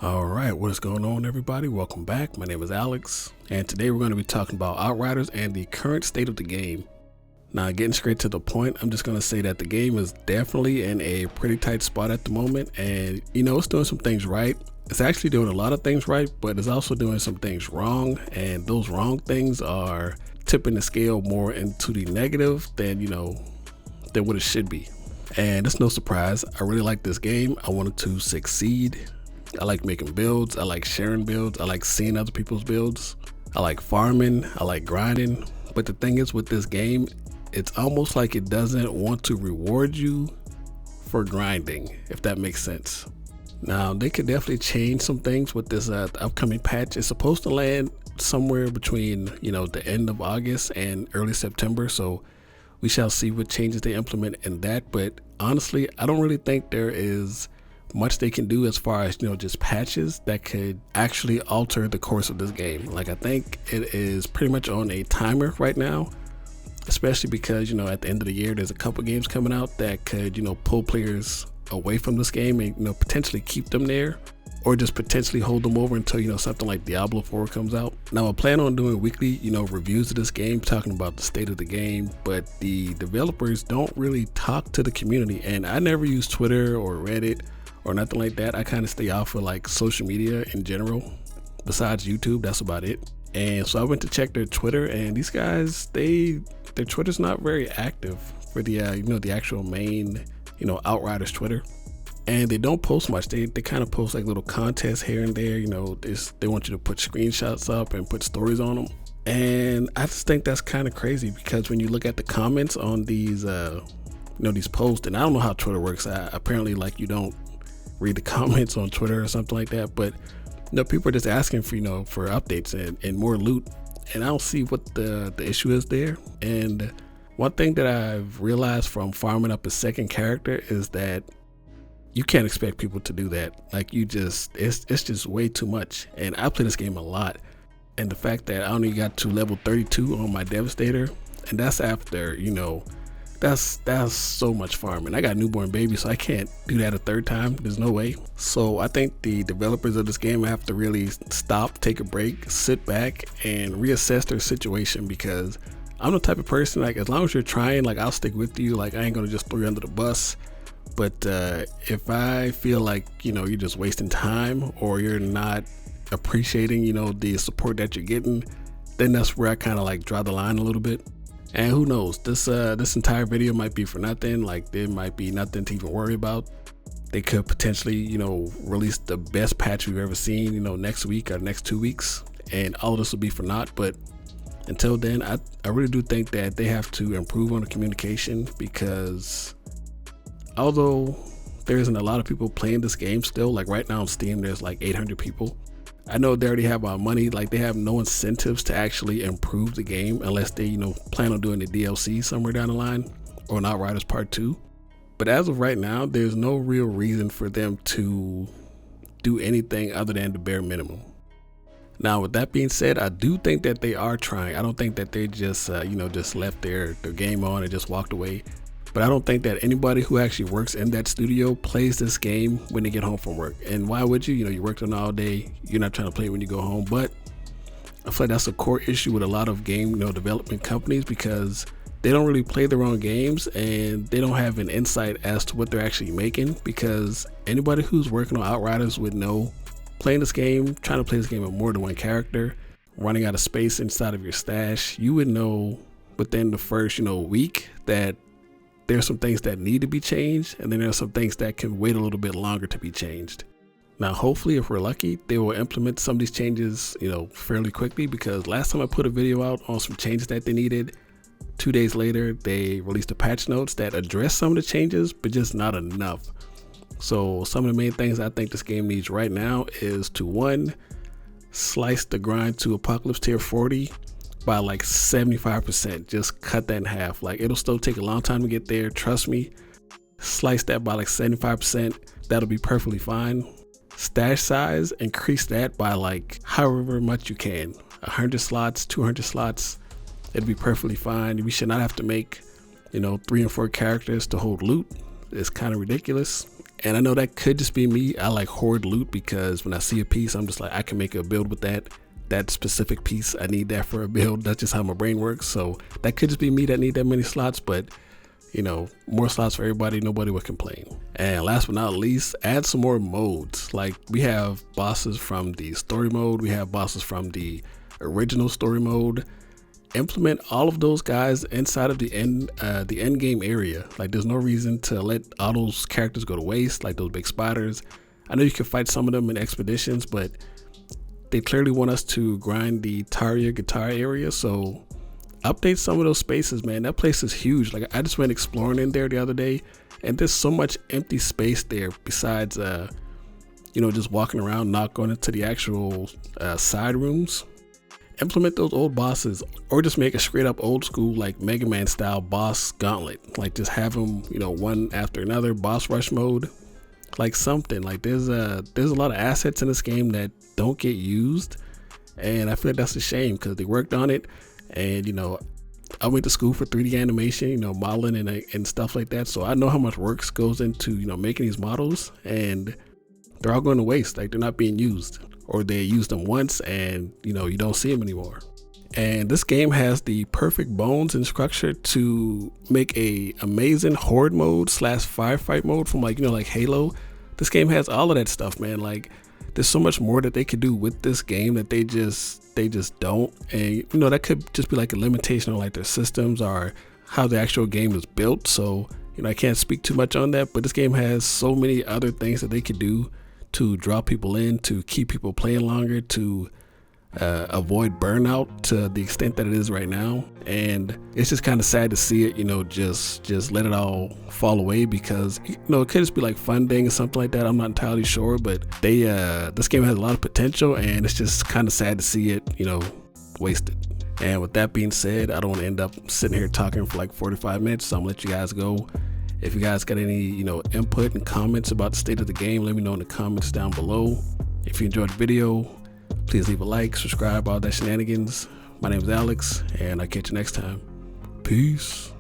All right, what is going on, everybody? Welcome back. My name is Alex, and today we're going to be talking about Outriders and the current state of the game. Now, getting straight to the point, I'm just going to say that the game is definitely in a pretty tight spot at the moment, and it's doing some things right. It's actually doing a lot of things right, but it's also doing some things wrong, and those wrong things are tipping the scale more into the negative than what it should be. And it's no surprise, I really like this game. I want it to succeed. I like making builds, I like sharing builds, I like seeing other people's builds, I like farming, I like grinding. But the thing is with this game, it's almost like it doesn't want to reward you for grinding, if that makes sense. Now, they could definitely change some things with this upcoming patch. It's supposed to land somewhere between, the end of August and early September. So we shall see what changes they implement in that. But honestly, I don't really think there is much they can do as far as just patches that could actually alter the course of this game. Like, I think it is pretty much on a timer right now, especially because at the end of the year there's a couple games coming out that could pull players away from this game and potentially keep them there, or just potentially hold them over until something like Diablo 4 comes out. Now, I plan on doing weekly reviews of this game, talking about the state of the game, but the developers don't really talk to the community, and I never use Twitter or Reddit or nothing like that. I kind of stay off of like social media in general. Besides YouTube, that's about it. And so I went to check their Twitter, and these guys, their Twitter's not very active for the the actual main Outriders Twitter, and they don't post much. They kind of post like little contests here and there. They want you to put screenshots up and put stories on them, and I just think that's kind of crazy, because when you look at the comments on these these posts, and I don't know how Twitter works. Apparently, like, you don't read the comments on Twitter or something like that, but people are just asking for for updates and more loot, and I don't see what the issue is there. And one thing that I've realized from farming up a second character is that you can't expect people to do that. Like, it's just way too much. And I play this game a lot, and the fact that I only got to level 32 on my Devastator, and that's after that's so much farming. I got a newborn baby, so I can't do that a third time. There's no way. So I think the developers of this game have to really stop, take a break, sit back, and reassess their situation, because I'm the type of person, like, as long as you're trying, like, I'll stick with you. Like, I ain't gonna just throw you under the bus. But if I feel like you're just wasting time, or you're not appreciating the support that you're getting, then that's where I kind of like draw the line a little bit. And who knows, this entire video might be for nothing. Like, there might be nothing to even worry about. They could potentially release the best patch we've ever seen next week or next 2 weeks, and all of this will be for naught. But until then, I really do think that they have to improve on the communication, because although there isn't a lot of people playing this game still, like right now on Steam there's like 800 people. I know they already have money. Like, they have no incentives to actually improve the game unless they plan on doing the DLC somewhere down the line, or an Outriders Part 2. But as of right now, there's no real reason for them to do anything other than the bare minimum. Now, with that being said, I do think that they are trying. I don't think that they just just left their game on and just walked away. But I don't think that anybody who actually works in that studio plays this game when they get home from work. And why would you? You worked on all day. You're not trying to play when you go home. But I feel like that's a core issue with a lot of game development companies, because they don't really play their own games, and they don't have an insight as to what they're actually making. Because anybody who's working on Outriders would know, playing this game, trying to play this game with more than one character, running out of space inside of your stash, you would know within the first week that there's some things that need to be changed, and then there's some things that can wait a little bit longer to be changed. Now, hopefully, if we're lucky, they will implement some of these changes fairly quickly, because last time I put a video out on some changes that they needed, 2 days later they released the patch notes that address some of the changes, but just not enough. So some of the main things I think this game needs right now is to, one, slice the grind to Apocalypse Tier 40 by like 75%. Just cut that in half. Like, it'll still take a long time to get there, trust me. Slice that by like 75%. That'll be perfectly fine. Stash size, increase that by like however much you can. 100 slots, 200 slots. It'll be perfectly fine. We should not have to make 3 and 4 characters to hold loot. It's kind of ridiculous. And I know that could just be me. I like hoard loot because when I see a piece, I'm just like, I can make a build with that specific piece. I need that for a build. That's just how my brain works. So that could just be me that need that many slots, but you know, more slots for everybody, nobody would complain. And last but not least, add some more modes. Like we have bosses from the story mode, we have bosses from the original story mode. Implement all of those guys inside of the end game area. Like there's no reason to let all those characters go to waste, like those big spiders. I know you can fight some of them in expeditions, but they clearly want us to grind the Tarja guitar area, so update some of those spaces, man. That place is huge. Like I just went exploring in there the other day, and there's so much empty space there besides you know, just walking around, not going into the actual side rooms. Implement those old bosses, or just make a straight up old school like Mega Man style boss gauntlet. Like just have them, you know, one after another, boss rush mode, like something. Like there's a lot of assets in this game that don't get used, and I feel like that's a shame because they worked on it. And you know, I went to school for 3D animation, you know, modeling and stuff like that, so I know how much work goes into, you know, making these models, and they're all going to waste. Like they're not being used, or they use them once and you know, you don't see them anymore. And this game has the perfect bones and structure to make a amazing horde mode / firefight mode from, like, you know, like Halo. This game has all of that stuff, man. Like there's so much more that they could do with this game that they just don't. And you know, that could just be like a limitation on like their systems or how the actual game is built. So you know, I can't speak too much on that, but this game has so many other things that they could do to draw people in, to keep people playing longer, to avoid burnout to the extent that it is right now. And it's just kind of sad to see it, you know, just let it all fall away, because you know, it could just be like funding or something like that. I'm not entirely sure, but they this game has a lot of potential, and it's just kind of sad to see it, you know, wasted. And with that being said, I don't want to end up sitting here talking for like 45 minutes, so I'm gonna let you guys go. If you guys got any, you know, input and comments about the state of the game, let me know in the comments down below. If you enjoyed the video, please leave a like, subscribe, all that shenanigans. My name is Alex, and I'll catch you next time. Peace.